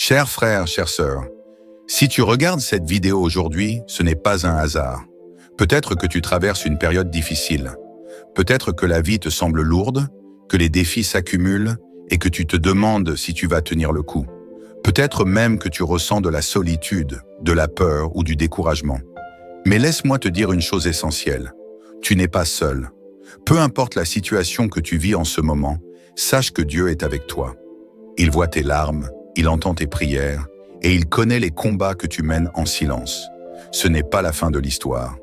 Chers frères, chères sœurs, si tu regardes cette vidéo aujourd'hui, ce n'est pas un hasard. Peut-être que tu traverses une période difficile. Peut-être que la vie te semble lourde, que les défis s'accumulent et que tu te demandes si tu vas tenir le coup. Peut-être même que tu ressens de la solitude, de la peur ou du découragement. Mais laisse-moi te dire une chose essentielle. Tu n'es pas seul. Peu importe la situation que tu vis en ce moment, sache que Dieu est avec toi. Il voit tes larmes, il entend tes prières et il connaît les combats que tu mènes en silence. Ce n'est pas la fin de l'histoire.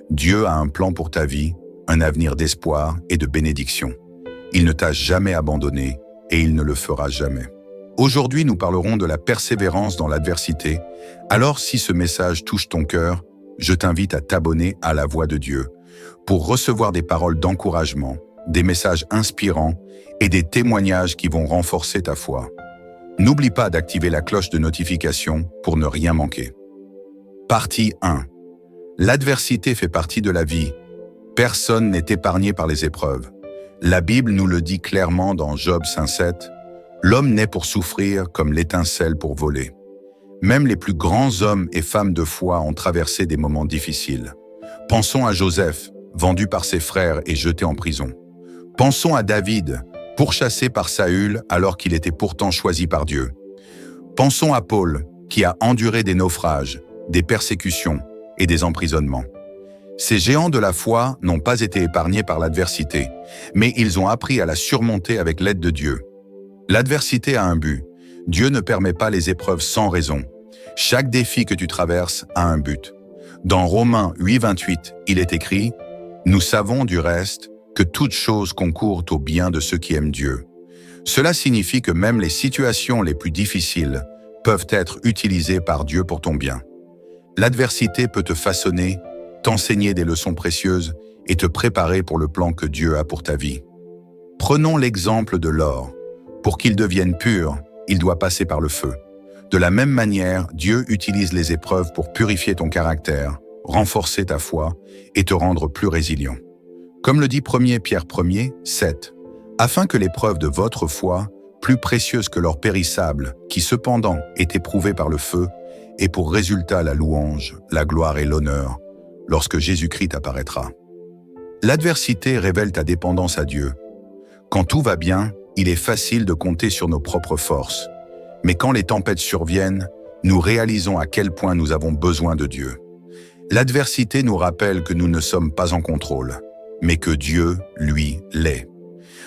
Dieu a un plan pour ta vie, un avenir d'espoir et de bénédiction. Il ne t'a jamais abandonné et il ne le fera jamais. Aujourd'hui, nous parlerons de la persévérance dans l'adversité. Alors, si ce message touche ton cœur, je t'invite à t'abonner à la Voix de Dieu pour recevoir des paroles d'encouragement, des messages inspirants et des témoignages qui vont renforcer ta foi. N'oublie pas d'activer la cloche de notification pour ne rien manquer. Partie 1. L'adversité fait partie de la vie. Personne n'est épargné par les épreuves. La Bible nous le dit clairement dans Job 5,7. L'homme naît pour souffrir comme l'étincelle pour voler. Même les plus grands hommes et femmes de foi ont traversé des moments difficiles. Pensons à Joseph, vendu par ses frères et jeté en prison. Pensons à David, pourchassé par Saül alors qu'il était pourtant choisi par Dieu. Pensons à Paul, qui a enduré des naufrages, des persécutions et des emprisonnements. Ces géants de la foi n'ont pas été épargnés par l'adversité, mais ils ont appris à la surmonter avec l'aide de Dieu. L'adversité a un but. Dieu ne permet pas les épreuves sans raison. Chaque défi que tu traverses a un but. Dans Romains 8,28, il est écrit « Nous savons du reste que toutes choses concourent au bien de ceux qui aiment Dieu. » Cela signifie que même les situations les plus difficiles peuvent être utilisées par Dieu pour ton bien. L'adversité peut te façonner, t'enseigner des leçons précieuses et te préparer pour le plan que Dieu a pour ta vie. Prenons l'exemple de l'or. Pour qu'il devienne pur, il doit passer par le feu. De la même manière, Dieu utilise les épreuves pour purifier ton caractère, renforcer ta foi et te rendre plus résilient. Comme le dit 1 Pierre 1, 7, « Afin que l'épreuve de votre foi, plus précieuse que l'or périssable, qui cependant est éprouvé par le feu, ait pour résultat la louange, la gloire et l'honneur, lorsque Jésus-Christ apparaîtra. » L'adversité révèle ta dépendance à Dieu. Quand tout va bien, il est facile de compter sur nos propres forces. Mais quand les tempêtes surviennent, nous réalisons à quel point nous avons besoin de Dieu. L'adversité nous rappelle que nous ne sommes pas en contrôle, mais que Dieu, lui, l'est.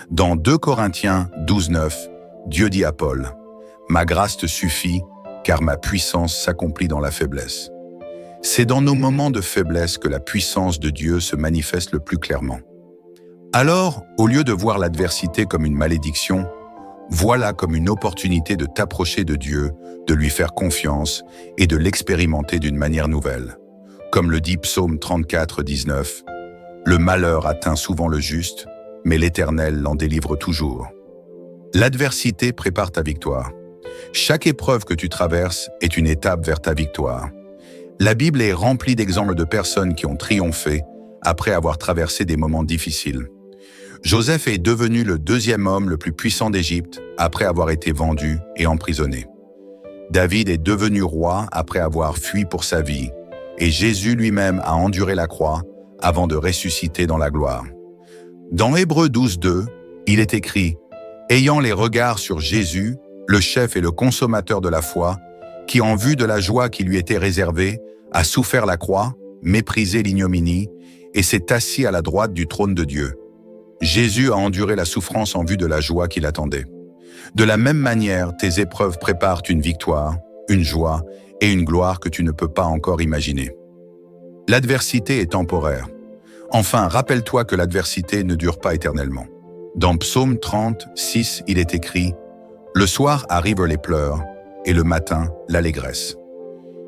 Dans 2 Corinthiens 12,9, Dieu dit à Paul, « Ma grâce te suffit, car ma puissance s'accomplit dans la faiblesse. » C'est dans nos moments de faiblesse que la puissance de Dieu se manifeste le plus clairement. Alors, au lieu de voir l'adversité comme une malédiction, vois-la comme une opportunité de t'approcher de Dieu, de lui faire confiance et de l'expérimenter d'une manière nouvelle. Comme le dit Psaume 34, 19, « Le malheur atteint souvent le juste, mais l'Éternel l'en délivre toujours. » L'adversité prépare ta victoire. Chaque épreuve que tu traverses est une étape vers ta victoire. La Bible est remplie d'exemples de personnes qui ont triomphé après avoir traversé des moments difficiles. Joseph est devenu le 2e homme le plus puissant d'Égypte après avoir été vendu et emprisonné. David est devenu roi après avoir fui pour sa vie, et Jésus lui-même a enduré la croix avant de ressusciter dans la gloire. Dans Hébreux 12,2, il est écrit « Ayant les regards sur Jésus, le chef et le consommateur de la foi, qui en vue de la joie qui lui était réservée, a souffert la croix, méprisé l'ignominie, et s'est assis à la droite du trône de Dieu. » Jésus a enduré la souffrance en vue de la joie qui l'attendait. De la même manière, tes épreuves préparent une victoire, une joie et une gloire que tu ne peux pas encore imaginer. L'adversité est temporaire. Enfin, rappelle-toi que l'adversité ne dure pas éternellement. Dans Psaume 30, 6, il est écrit « Le soir arrivent les pleurs, et le matin, l'allégresse. »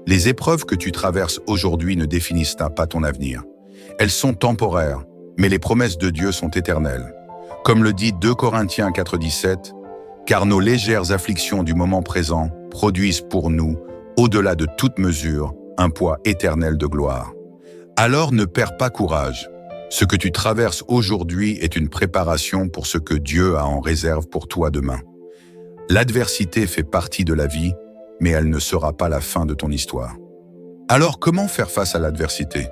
Les épreuves que tu traverses aujourd'hui ne définissent pas ton avenir. Elles sont temporaires, mais les promesses de Dieu sont éternelles. Comme le dit 2 Corinthiens 4,17, « Car nos légères afflictions du moment présent produisent pour nous, au-delà de toute mesure, un poids éternel de gloire. » Alors ne perds pas courage. Ce que tu traverses aujourd'hui est une préparation pour ce que Dieu a en réserve pour toi demain. L'adversité fait partie de la vie, mais elle ne sera pas la fin de ton histoire. Alors comment faire face à l'adversité?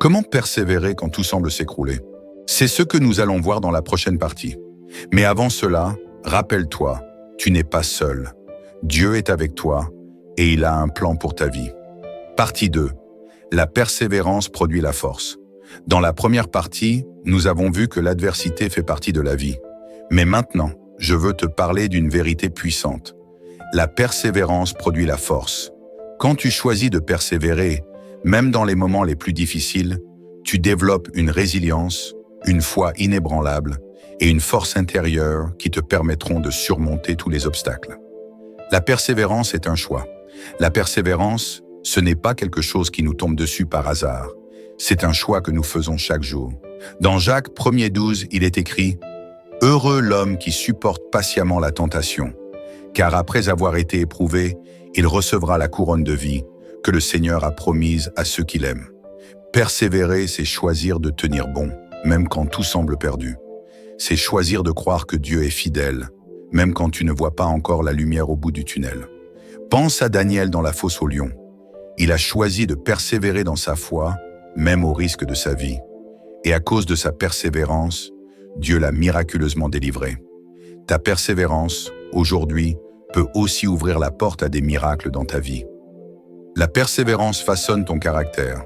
Comment persévérer quand tout semble s'écrouler? C'est ce que nous allons voir dans la prochaine partie. Mais avant cela, rappelle-toi, tu n'es pas seul. Dieu est avec toi et il a un plan pour ta vie. Partie 2. La persévérance produit la force. Dans la première partie, nous avons vu que l'adversité fait partie de la vie. Mais maintenant, je veux te parler d'une vérité puissante. La persévérance produit la force. Quand tu choisis de persévérer, même dans les moments les plus difficiles, tu développes une résilience, une foi inébranlable et une force intérieure qui te permettront de surmonter tous les obstacles. La persévérance est un choix. La persévérance, ce n'est pas quelque chose qui nous tombe dessus par hasard. C'est un choix que nous faisons chaque jour. Dans Jacques 1,12, il est écrit « Heureux l'homme qui supporte patiemment la tentation, car après avoir été éprouvé, il recevra la couronne de vie que le Seigneur a promise à ceux qui l'aiment. » Persévérer, c'est choisir de tenir bon, même quand tout semble perdu. C'est choisir de croire que Dieu est fidèle, même quand tu ne vois pas encore la lumière au bout du tunnel. Pense à Daniel dans la fosse aux lions. Il a choisi de persévérer dans sa foi, même au risque de sa vie. Et à cause de sa persévérance, Dieu l'a miraculeusement délivré. Ta persévérance, aujourd'hui, peut aussi ouvrir la porte à des miracles dans ta vie. La persévérance façonne ton caractère.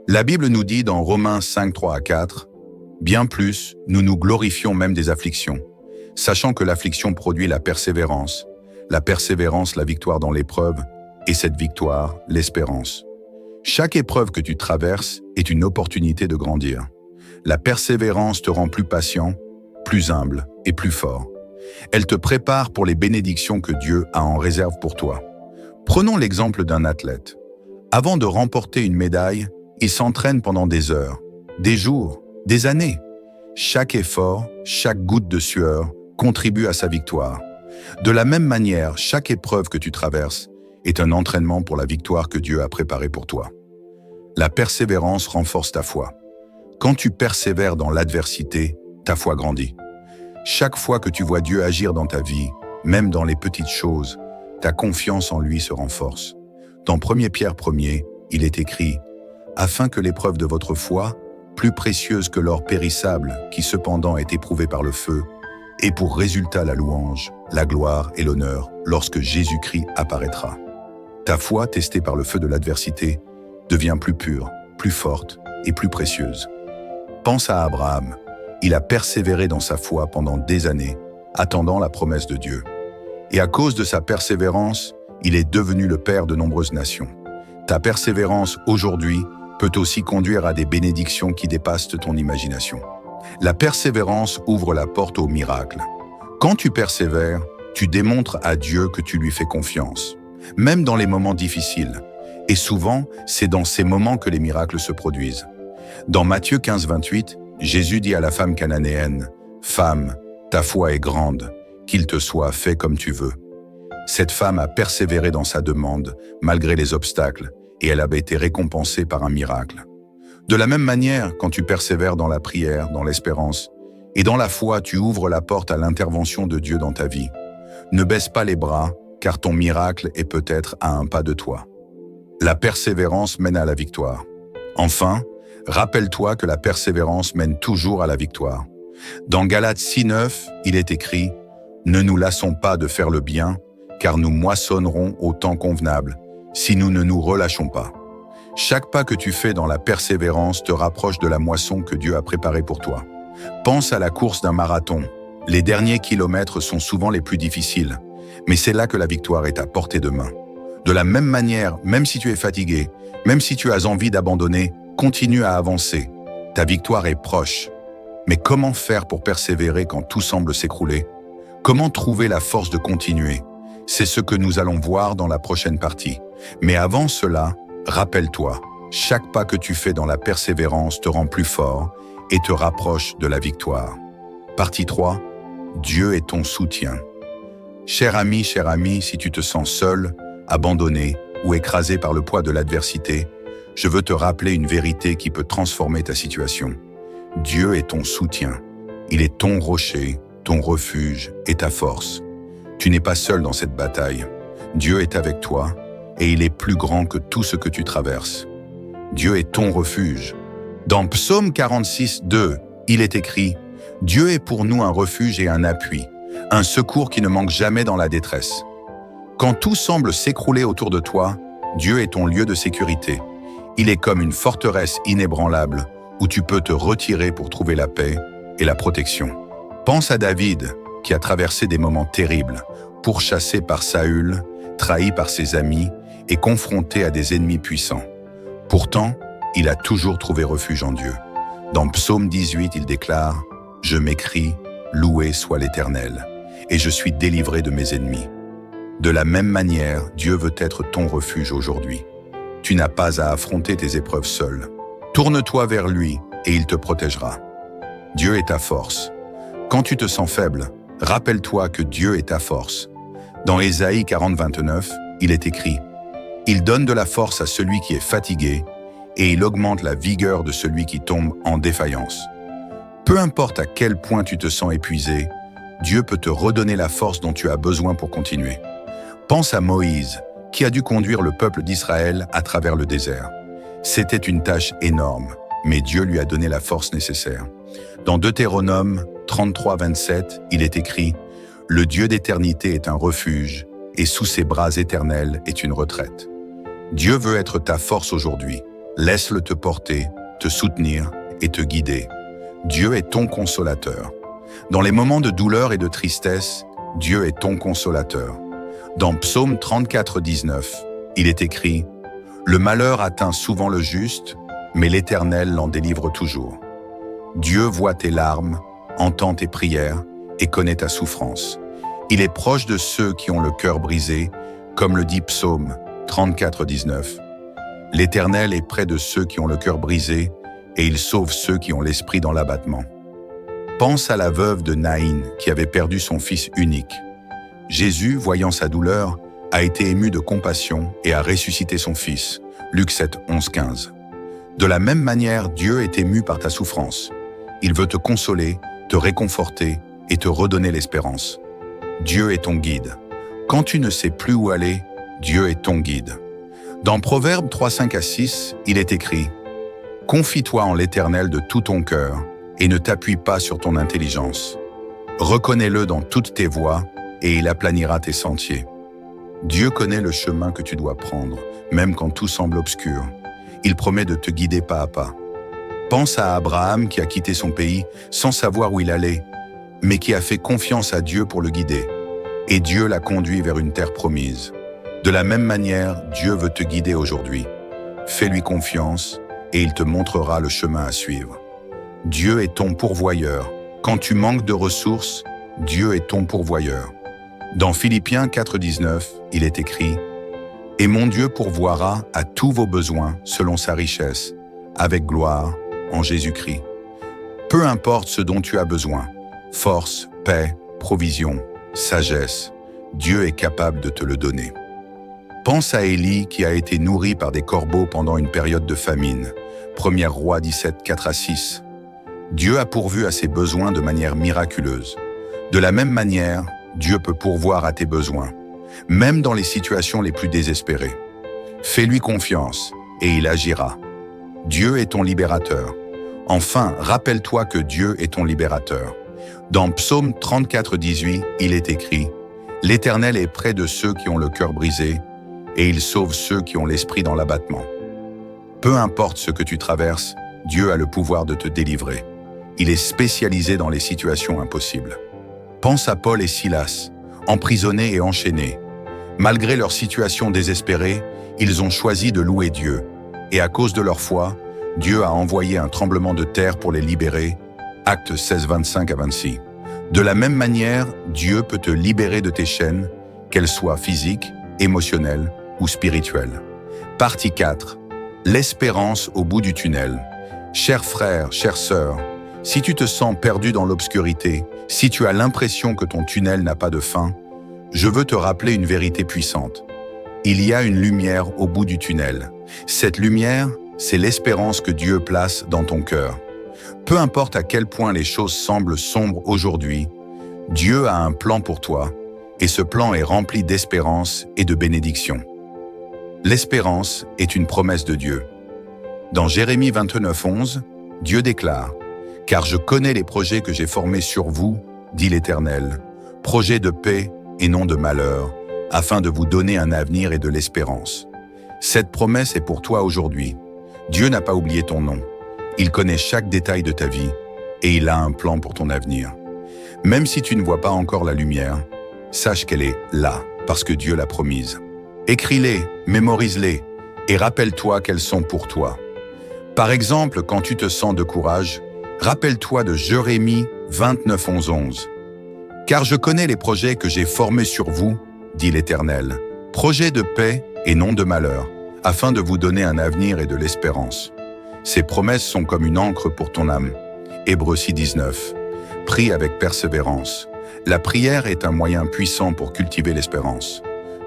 La Bible nous dit dans Romains 5, 3 à 4, « Bien plus, nous nous glorifions même des afflictions, sachant que l'affliction produit la persévérance la victoire dans l'épreuve, et cette victoire, l'espérance. » Chaque épreuve que tu traverses est une opportunité de grandir. La persévérance te rend plus patient, plus humble et plus fort. Elle te prépare pour les bénédictions que Dieu a en réserve pour toi. Prenons l'exemple d'un athlète. Avant de remporter une médaille, il s'entraîne pendant des heures, des jours, des années. Chaque effort, chaque goutte de sueur contribue à sa victoire. De la même manière, chaque épreuve que tu traverses est un entraînement pour la victoire que Dieu a préparée pour toi. La persévérance renforce ta foi. Quand tu persévères dans l'adversité, ta foi grandit. Chaque fois que tu vois Dieu agir dans ta vie, même dans les petites choses, ta confiance en lui se renforce. Dans 1 Pierre 1er, il est écrit « Afin que l'épreuve de votre foi, plus précieuse que l'or périssable, qui cependant est éprouvé par le feu, ait pour résultat la louange, la gloire et l'honneur lorsque Jésus-Christ apparaîtra. » Ta foi, testée par le feu de l'adversité, devient plus pure, plus forte et plus précieuse. Pense à Abraham. Il a persévéré dans sa foi pendant des années, attendant la promesse de Dieu. Et à cause de sa persévérance, il est devenu le père de nombreuses nations. Ta persévérance aujourd'hui peut aussi conduire à des bénédictions qui dépassent ton imagination. La persévérance ouvre la porte aux miracles. Quand tu persévères, tu démontres à Dieu que tu lui fais confiance, même dans les moments difficiles. Et souvent, c'est dans ces moments que les miracles se produisent. Dans Matthieu 15, 28, Jésus dit à la femme cananéenne, « Femme, ta foi est grande, qu'il te soit fait comme tu veux. » Cette femme a persévéré dans sa demande, malgré les obstacles, et elle avait été récompensée par un miracle. De la même manière, quand tu persévères dans la prière, dans l'espérance, et dans la foi, tu ouvres la porte à l'intervention de Dieu dans ta vie. Ne baisse pas les bras, car ton miracle est peut-être à un pas de toi. La persévérance mène à la victoire. Enfin, rappelle-toi que la persévérance mène toujours à la victoire. Dans Galates 6, 9, il est écrit « Ne nous lassons pas de faire le bien, car nous moissonnerons au temps convenable, si nous ne nous relâchons pas. » Chaque pas que tu fais dans la persévérance te rapproche de la moisson que Dieu a préparée pour toi. Pense à la course d'un marathon. Les derniers kilomètres sont souvent les plus difficiles, mais c'est là que la victoire est à portée de main. De la même manière, même si tu es fatigué, même si tu as envie d'abandonner, continue à avancer. Ta victoire est proche. Mais comment faire pour persévérer quand tout semble s'écrouler? Comment trouver la force de continuer? C'est ce que nous allons voir dans la prochaine partie. Mais avant cela, rappelle-toi, chaque pas que tu fais dans la persévérance te rend plus fort et te rapproche de la victoire. Partie 3. Dieu est ton soutien. Cher ami, si tu te sens seul, abandonné ou écrasé par le poids de l'adversité, je veux te rappeler une vérité qui peut transformer ta situation. Dieu est ton soutien. Il est ton rocher, ton refuge et ta force. Tu n'es pas seul dans cette bataille. Dieu est avec toi et il est plus grand que tout ce que tu traverses. Dieu est ton refuge. Dans Psaume 46, 2, il est écrit « Dieu est pour nous un refuge et un appui, un secours qui ne manque jamais dans la détresse. » Quand tout semble s'écrouler autour de toi, Dieu est ton lieu de sécurité. Il est comme une forteresse inébranlable où tu peux te retirer pour trouver la paix et la protection. Pense à David, qui a traversé des moments terribles, pourchassé par Saül, trahi par ses amis et confronté à des ennemis puissants. Pourtant, il a toujours trouvé refuge en Dieu. Dans Psaume 18, il déclare « Je m'écrie, loué soit l'Éternel, et je suis délivré de mes ennemis. » De la même manière, Dieu veut être ton refuge aujourd'hui. Tu n'as pas à affronter tes épreuves seul. Tourne-toi vers lui et il te protégera. Dieu est ta force. Quand tu te sens faible, rappelle-toi que Dieu est ta force. Dans Ésaïe 40, 29, il est écrit « Il donne de la force à celui qui est fatigué et il augmente la vigueur de celui qui tombe en défaillance. » Peu importe à quel point tu te sens épuisé, Dieu peut te redonner la force dont tu as besoin pour continuer. Pense à Moïse, qui a dû conduire le peuple d'Israël à travers le désert. C'était une tâche énorme, mais Dieu lui a donné la force nécessaire. Dans Deutéronome 33, 27, il est écrit « Le Dieu d'éternité est un refuge, et sous ses bras éternels est une retraite. » Dieu veut être ta force aujourd'hui. Laisse-le te porter, te soutenir et te guider. Dieu est ton consolateur. Dans les moments de douleur et de tristesse, Dieu est ton consolateur. Dans Psaume 34, 19, il est écrit « Le malheur atteint souvent le juste, mais l'Éternel l'en délivre toujours. » Dieu voit tes larmes, entend tes prières et connaît ta souffrance. Il est proche de ceux qui ont le cœur brisé, comme le dit Psaume 34, 19. L'Éternel est près de ceux qui ont le cœur brisé et il sauve ceux qui ont l'esprit dans l'abattement. Pense à la veuve de Naïn qui avait perdu son fils unique. Jésus, voyant sa douleur, a été ému de compassion et a ressuscité son fils. Luc 7, 11, 15. De la même manière, Dieu est ému par ta souffrance. Il veut te consoler, te réconforter et te redonner l'espérance. Dieu est ton guide. Quand tu ne sais plus où aller, Dieu est ton guide. Dans Proverbes 3, 5 à 6, il est écrit « Confie-toi en l'Éternel de tout ton cœur et ne t'appuie pas sur ton intelligence. Reconnais-le dans toutes tes voies et il aplanira tes sentiers. » Dieu connaît le chemin que tu dois prendre, même quand tout semble obscur. Il promet de te guider pas à pas. Pense à Abraham qui a quitté son pays sans savoir où il allait, mais qui a fait confiance à Dieu pour le guider. Et Dieu l'a conduit vers une terre promise. De la même manière, Dieu veut te guider aujourd'hui. Fais-lui confiance et il te montrera le chemin à suivre. Dieu est ton pourvoyeur. Quand tu manques de ressources, Dieu est ton pourvoyeur. Dans Philippiens 4, 19, il est écrit « Et mon Dieu pourvoira à tous vos besoins selon sa richesse, avec gloire, en Jésus-Christ. » Peu importe ce dont tu as besoin, force, paix, provision, sagesse, Dieu est capable de te le donner. Pense à Élie qui a été nourri par des corbeaux pendant une période de famine. 1er Roi 17, 4 à 6. Dieu a pourvu à ses besoins de manière miraculeuse. De la même manière, Dieu peut pourvoir à tes besoins, même dans les situations les plus désespérées. Fais-lui confiance et il agira. Dieu est ton libérateur. Enfin, rappelle-toi que Dieu est ton libérateur. Dans Psaume 34, 18, il est écrit « L'Éternel est près de ceux qui ont le cœur brisé et il sauve ceux qui ont l'esprit dans l'abattement. » Peu importe ce que tu traverses, Dieu a le pouvoir de te délivrer. Il est spécialisé dans les situations impossibles. Pense à Paul et Silas, emprisonnés et enchaînés. Malgré leur situation désespérée, ils ont choisi de louer Dieu. Et à cause de leur foi, Dieu a envoyé un tremblement de terre pour les libérer. Actes 16, 25 à 26. De la même manière, Dieu peut te libérer de tes chaînes, qu'elles soient physiques, émotionnelles ou spirituelles. Partie 4. L'espérance au bout du tunnel. Chers frères, chères sœurs, si tu te sens perdu dans l'obscurité, si tu as l'impression que ton tunnel n'a pas de fin, je veux te rappeler une vérité puissante. Il y a une lumière au bout du tunnel. Cette lumière, c'est l'espérance que Dieu place dans ton cœur. Peu importe à quel point les choses semblent sombres aujourd'hui, Dieu a un plan pour toi et ce plan est rempli d'espérance et de bénédiction. L'espérance est une promesse de Dieu. Dans Jérémie 29:11, Dieu déclare « Car je connais les projets que j'ai formés sur vous, dit l'Éternel, projets de paix et non de malheur, afin de vous donner un avenir et de l'espérance. » Cette promesse est pour toi aujourd'hui. Dieu n'a pas oublié ton nom. Il connaît chaque détail de ta vie et il a un plan pour ton avenir. Même si tu ne vois pas encore la lumière, sache qu'elle est là parce que Dieu l'a promise. Écris-les, mémorise-les et rappelle-toi qu'elles sont pour toi. Par exemple, quand tu te sens de courage, rappelle-toi de Jérémie 29:11. « Car je connais les projets que j'ai formés sur vous, dit l'Éternel, projets de paix et non de malheur, afin de vous donner un avenir et de l'espérance. » Ces promesses sont comme une encre pour ton âme. Hébreux 6:19. Prie avec persévérance. La prière est un moyen puissant pour cultiver l'espérance.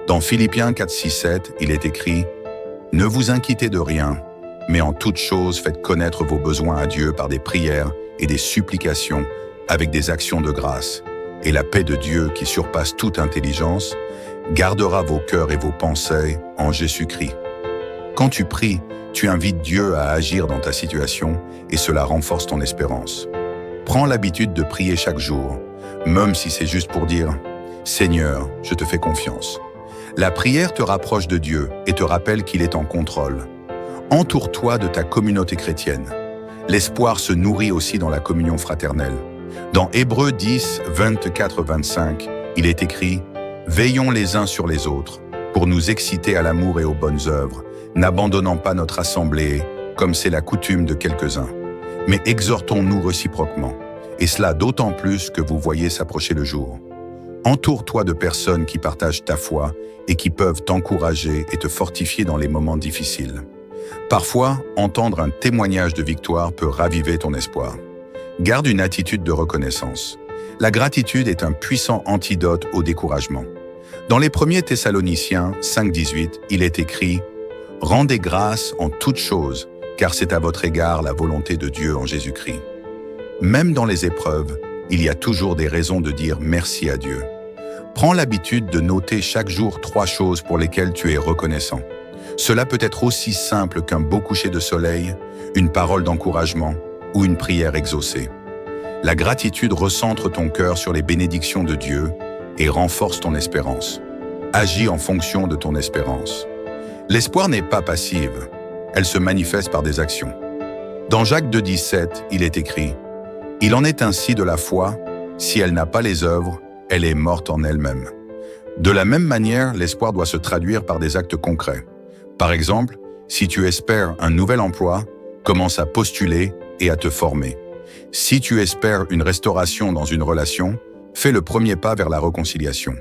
Dans Philippiens 4:6-7, il est écrit « Ne vous inquiétez de rien, mais en toute chose faites connaître vos besoins à Dieu par des prières et des supplications avec des actions de grâce. Et la paix de Dieu qui surpasse toute intelligence gardera vos cœurs et vos pensées en Jésus-Christ. » Quand tu pries, tu invites Dieu à agir dans ta situation et cela renforce ton espérance. Prends l'habitude de prier chaque jour, même si c'est juste pour dire « Seigneur, je te fais confiance ». La prière te rapproche de Dieu et te rappelle qu'il est en contrôle. Entoure-toi de ta communauté chrétienne. L'espoir se nourrit aussi dans la communion fraternelle. Dans Hébreux 10, 24-25, il est écrit « Veillons les uns sur les autres, pour nous exciter à l'amour et aux bonnes œuvres, n'abandonnant pas notre assemblée, comme c'est la coutume de quelques-uns. Mais exhortons-nous réciproquement, et cela d'autant plus que vous voyez s'approcher le jour. Entoure-toi de personnes qui partagent ta foi et qui peuvent t'encourager et te fortifier dans les moments difficiles. Parfois, entendre un témoignage de victoire peut raviver ton espoir. Garde une attitude de reconnaissance. La gratitude est un puissant antidote au découragement. Dans les 1er Thessaloniciens 5:18, il est écrit « Rendez grâce en toutes choses, car c'est à votre égard la volonté de Dieu en Jésus-Christ. » Même dans les épreuves, il y a toujours des raisons de dire merci à Dieu. Prends l'habitude de noter chaque jour 3 choses pour lesquelles tu es reconnaissant. Cela peut être aussi simple qu'un beau coucher de soleil, une parole d'encouragement ou une prière exaucée. La gratitude recentre ton cœur sur les bénédictions de Dieu et renforce ton espérance. Agis en fonction de ton espérance. L'espoir n'est pas passive, elle se manifeste par des actions. Dans Jacques 2:17, il est écrit « Il en est ainsi de la foi, si elle n'a pas les œuvres, elle est morte en elle-même. » De la même manière, l'espoir doit se traduire par des actes concrets. Par exemple, si tu espères un nouvel emploi, commence à postuler et à te former. Si tu espères une restauration dans une relation, fais le premier pas vers la réconciliation.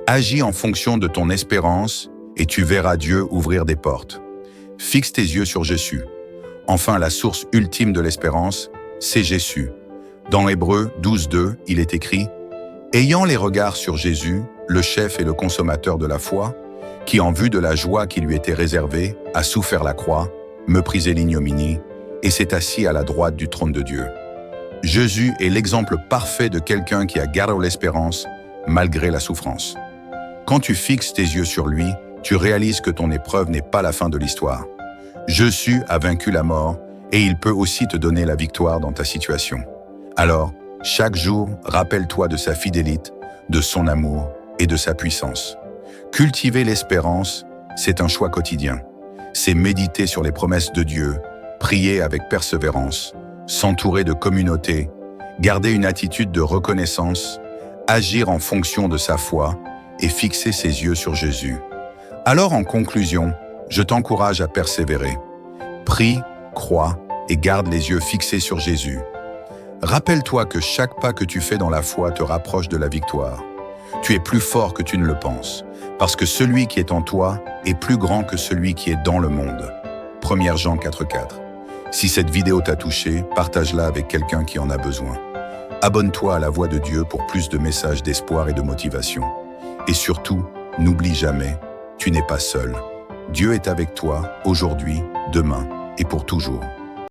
Agis en fonction de ton espérance et tu verras Dieu ouvrir des portes. Fixe tes yeux sur Jésus. Enfin, la source ultime de l'espérance, c'est Jésus. Dans Hébreux 12:2, il est écrit « Ayant les regards sur Jésus, le chef et le consommateur de la foi, qui en vue de la joie qui lui était réservée, a souffert la croix, méprisé l'ignominie, et s'est assis à la droite du trône de Dieu. » Jésus est l'exemple parfait de quelqu'un qui a gardé l'espérance malgré la souffrance. Quand tu fixes tes yeux sur lui, tu réalises que ton épreuve n'est pas la fin de l'histoire. Jésus a vaincu la mort et il peut aussi te donner la victoire dans ta situation. Alors, chaque jour, rappelle-toi de sa fidélité, de son amour et de sa puissance. Cultiver l'espérance, c'est un choix quotidien. C'est méditer sur les promesses de Dieu, prier avec persévérance, s'entourer de communautés, garder une attitude de reconnaissance, agir en fonction de sa foi et fixer ses yeux sur Jésus. Alors en conclusion, je t'encourage à persévérer. Prie, crois et garde les yeux fixés sur Jésus. Rappelle-toi que chaque pas que tu fais dans la foi te rapproche de la victoire. Tu es plus fort que tu ne le penses, parce que celui qui est en toi est plus grand que celui qui est dans le monde. 1 Jean 4:4. Si cette vidéo t'a touché, partage-la avec quelqu'un qui en a besoin. Abonne-toi à la Voix de Dieu pour plus de messages d'espoir et de motivation. Et surtout, n'oublie jamais, tu n'es pas seul. Dieu est avec toi, aujourd'hui, demain et pour toujours.